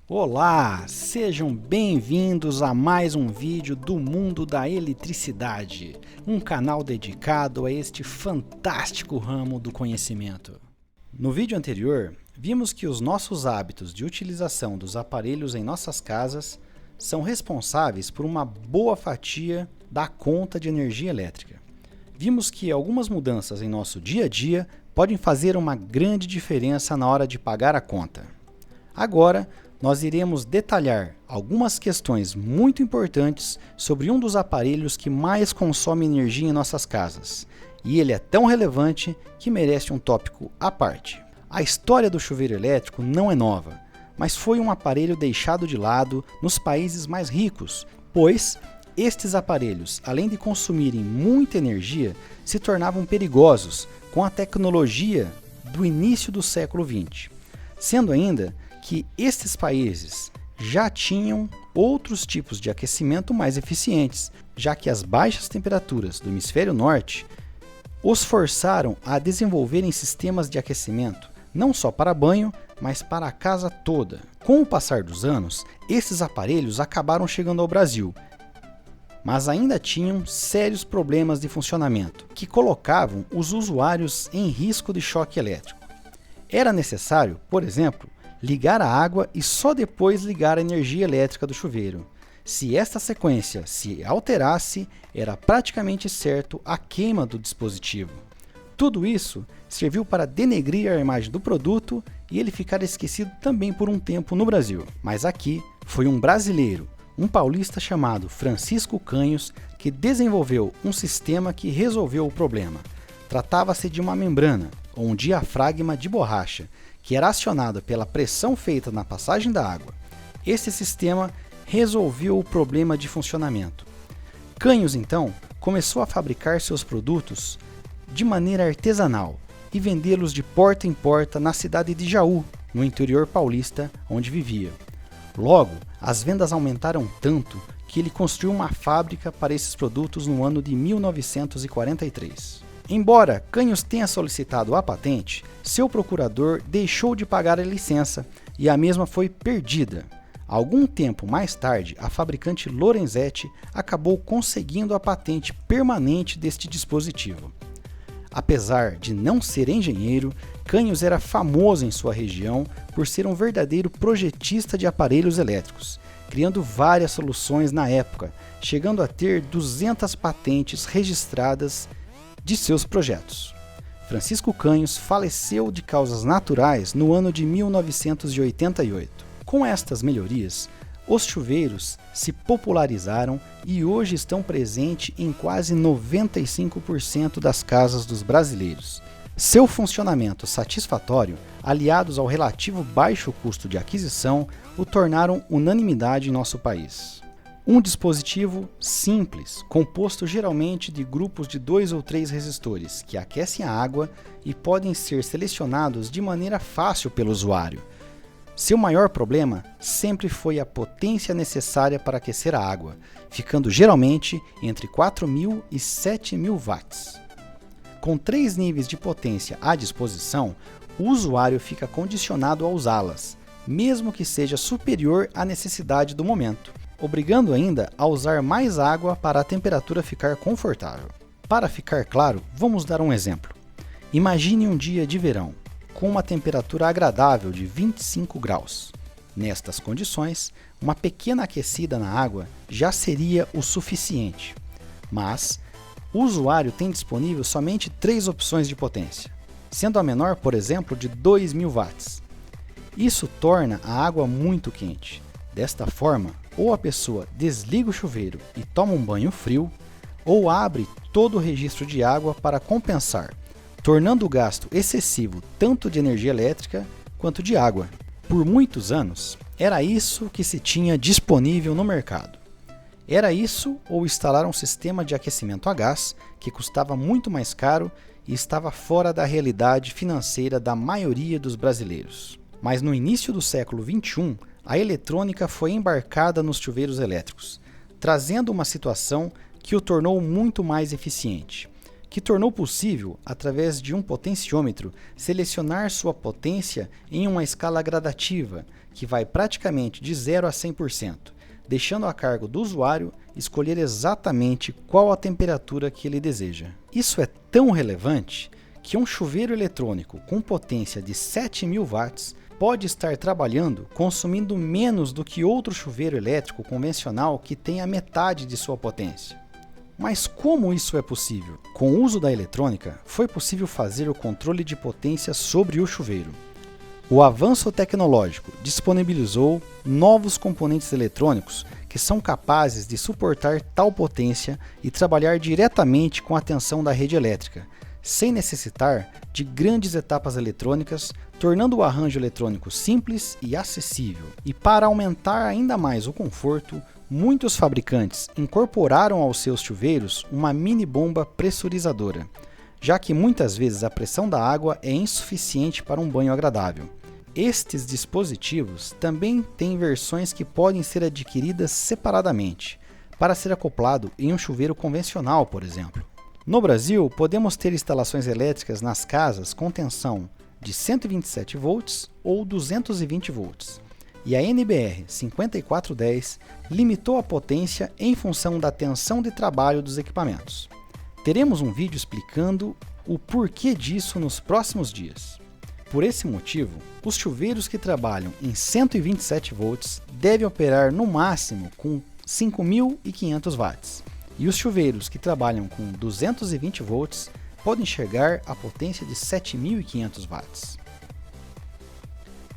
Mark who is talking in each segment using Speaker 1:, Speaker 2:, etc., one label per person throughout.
Speaker 1: Olá, sejam bem-vindos a mais um vídeo do mundo da eletricidade, um canal dedicado a este fantástico ramo do conhecimento. No vídeo anterior, vimos que os nossos hábitos de utilização dos aparelhos em nossas casas são responsáveis por uma boa fatia da conta de energia elétrica. Vimos que algumas mudanças em nosso dia a dia podem fazer uma grande diferença na hora de pagar a conta. Agora, nós iremos detalhar algumas questões muito importantes sobre um dos aparelhos que mais consome energia em nossas casas. E ele é tão relevante que merece um tópico à parte. A história do chuveiro elétrico não é nova, mas foi um aparelho deixado de lado nos países mais ricos, pois estes aparelhos, além de consumirem muita energia, se tornavam perigosos com a tecnologia do início do século XX. Sendo ainda que estes países já tinham outros tipos de aquecimento mais eficientes, já que as baixas temperaturas do hemisfério norte os forçaram a desenvolverem sistemas de aquecimento não só para banho, mas para a casa toda. Com o passar dos anos, esses aparelhos acabaram chegando ao Brasil, mas ainda tinham sérios problemas de funcionamento, que colocavam os usuários em risco de choque elétrico. Era necessário, por exemplo, ligar a água e só depois ligar a energia elétrica do chuveiro. Se esta sequência se alterasse, era praticamente certo a queima do dispositivo. Tudo isso serviu para denegrir a imagem do produto e ele ficar esquecido também por um tempo no Brasil. Mas aqui foi um brasileiro, um paulista chamado Francisco Canhos, que desenvolveu um sistema que resolveu o problema. Tratava-se de uma membrana, ou um diafragma de borracha, que era acionado pela pressão feita na passagem da água. Esse sistema resolveu o problema de funcionamento. Canhos, então, começou a fabricar seus produtos de maneira artesanal e vendê-los de porta em porta na cidade de Jaú, no interior paulista, onde vivia. Logo, as vendas aumentaram tanto que ele construiu uma fábrica para esses produtos no ano de 1943. Embora Canhos tenha solicitado a patente, seu procurador deixou de pagar a licença e a mesma foi perdida. Algum tempo mais tarde, a fabricante Lorenzetti acabou conseguindo a patente permanente deste dispositivo. Apesar de não ser engenheiro, Canhos era famoso em sua região por ser um verdadeiro projetista de aparelhos elétricos, criando várias soluções na época, chegando a ter 200 patentes registradas de seus projetos. Francisco Canhos faleceu de causas naturais no ano de 1988. Com estas melhorias, os chuveiros se popularizaram e hoje estão presentes em quase 95% das casas dos brasileiros. Seu funcionamento satisfatório, aliados ao relativo baixo custo de aquisição, o tornaram unanimidade em nosso país. Um dispositivo simples, composto geralmente de grupos de 2 ou 3 resistores, que aquecem a água e podem ser selecionados de maneira fácil pelo usuário. Seu maior problema sempre foi a potência necessária para aquecer a água, ficando geralmente entre 4.000 e 7.000 watts. Com 3 níveis de potência à disposição, o usuário fica condicionado a usá-las, mesmo que seja superior à necessidade do momento, obrigando ainda a usar mais água para a temperatura ficar confortável. Para ficar claro, vamos dar um exemplo. Imagine um dia de verão, com uma temperatura agradável de 25 graus. Nestas condições, uma pequena aquecida na água já seria o suficiente. Mas o usuário tem disponível somente 3 opções de potência, sendo a menor, por exemplo, de 2.000 watts. Isso torna a água muito quente. Desta forma, ou a pessoa desliga o chuveiro e toma um banho frio, ou abre todo o registro de água para compensar, tornando o gasto excessivo tanto de energia elétrica quanto de água. Por muitos anos, era isso que se tinha disponível no mercado. Era isso ou instalar um sistema de aquecimento a gás que custava muito mais caro e estava fora da realidade financeira da maioria dos brasileiros. Mas no início do século XXI, a eletrônica foi embarcada nos chuveiros elétricos, trazendo uma situação que o tornou muito mais eficiente. que tornou possível, através de um potenciômetro, selecionar sua potência em uma escala gradativa, que vai praticamente de 0 a 100%, deixando a cargo do usuário escolher exatamente qual a temperatura que ele deseja. Isso é tão relevante que um chuveiro eletrônico com potência de 7.000 watts pode estar trabalhando consumindo menos do que outro chuveiro elétrico convencional que tem a metade de sua potência. Mas como isso é possível? Com o uso da eletrônica, foi possível fazer o controle de potência sobre o chuveiro. O avanço tecnológico disponibilizou novos componentes eletrônicos que são capazes de suportar tal potência e trabalhar diretamente com a tensão da rede elétrica, sem necessitar de grandes etapas eletrônicas, tornando o arranjo eletrônico simples e acessível. E para aumentar ainda mais o conforto, muitos fabricantes incorporaram aos seus chuveiros uma mini bomba pressurizadora, já que muitas vezes a pressão da água é insuficiente para um banho agradável. Estes dispositivos também têm versões que podem ser adquiridas separadamente, para ser acoplado em um chuveiro convencional, por exemplo. No Brasil, podemos ter instalações elétricas nas casas com tensão de 127 volts ou 220 volts. E a NBR 5410 limitou a potência em função da tensão de trabalho dos equipamentos. Teremos um vídeo explicando o porquê disso nos próximos dias. Por esse motivo, os chuveiros que trabalham em 127 volts devem operar no máximo com 5.500 watts. E os chuveiros que trabalham com 220 volts podem chegar à potência de 7.500 watts.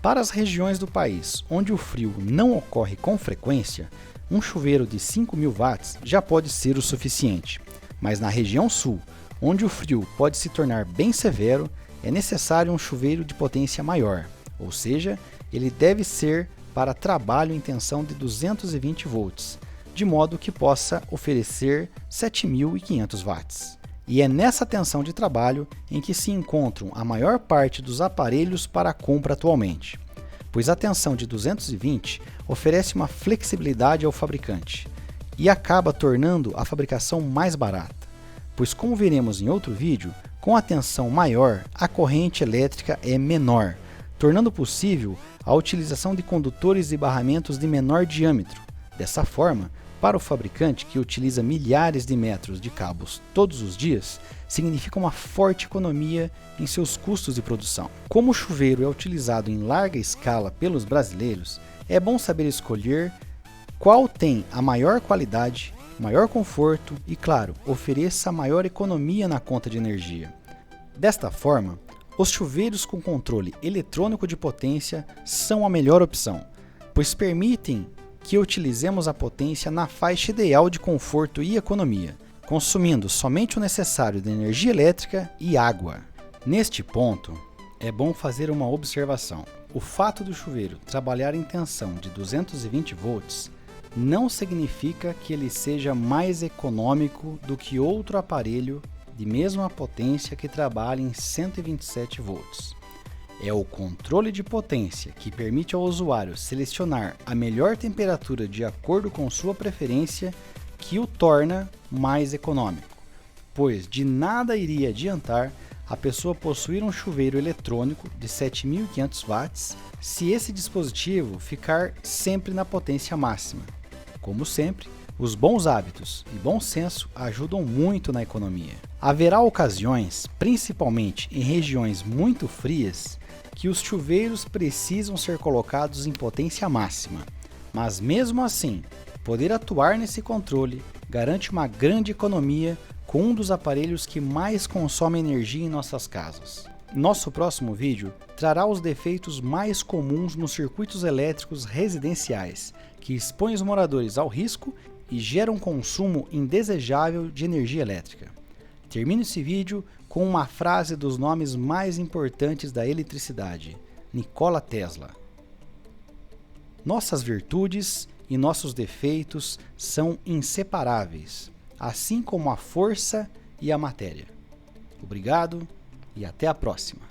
Speaker 1: Para as regiões do país onde o frio não ocorre com frequência, um chuveiro de 5.000 watts já pode ser o suficiente. Mas na região sul, onde o frio pode se tornar bem severo, é necessário um chuveiro de potência maior, ou seja, ele deve ser para trabalho em tensão de 220 volts, de modo que possa oferecer 7.500 watts. E é nessa tensão de trabalho em que se encontram a maior parte dos aparelhos para compra atualmente, pois a tensão de 220 oferece uma flexibilidade ao fabricante e acaba tornando a fabricação mais barata, pois como veremos em outro vídeo, com a tensão maior, a corrente elétrica é menor, tornando possível a utilização de condutores e barramentos de menor diâmetro. Dessa forma, para o fabricante que utiliza milhares de metros de cabos todos os dias, significa uma forte economia em seus custos de produção. Como o chuveiro é utilizado em larga escala pelos brasileiros, é bom saber escolher qual tem a maior qualidade, maior conforto e, claro, ofereça maior economia na conta de energia. Desta forma, os chuveiros com controle eletrônico de potência são a melhor opção, pois permitem que utilizemos a potência na faixa ideal de conforto e economia, consumindo somente o necessário de energia elétrica e água. Neste ponto, é bom fazer uma observação. O fato do chuveiro trabalhar em tensão de 220 volts não significa que ele seja mais econômico do que outro aparelho de mesma potência que trabalha em 127 volts. É o controle de potência que permite ao usuário selecionar a melhor temperatura de acordo com sua preferência que o torna mais econômico, pois de nada iria adiantar a pessoa possuir um chuveiro eletrônico de 7.500 watts se esse dispositivo ficar sempre na potência máxima. Como sempre, os bons hábitos e bom senso ajudam muito na economia. Haverá ocasiões, principalmente em regiões muito frias, que os chuveiros precisam ser colocados em potência máxima, mas mesmo assim, poder atuar nesse controle garante uma grande economia com um dos aparelhos que mais consome energia em nossas casas. Nosso próximo vídeo trará os defeitos mais comuns nos circuitos elétricos residenciais, que expõem os moradores ao risco e geram um consumo indesejável de energia elétrica. Termino esse vídeo com uma frase dos nomes mais importantes da eletricidade, Nikola Tesla. Nossas virtudes e nossos defeitos são inseparáveis, assim como a força e a matéria. Obrigado e até a próxima.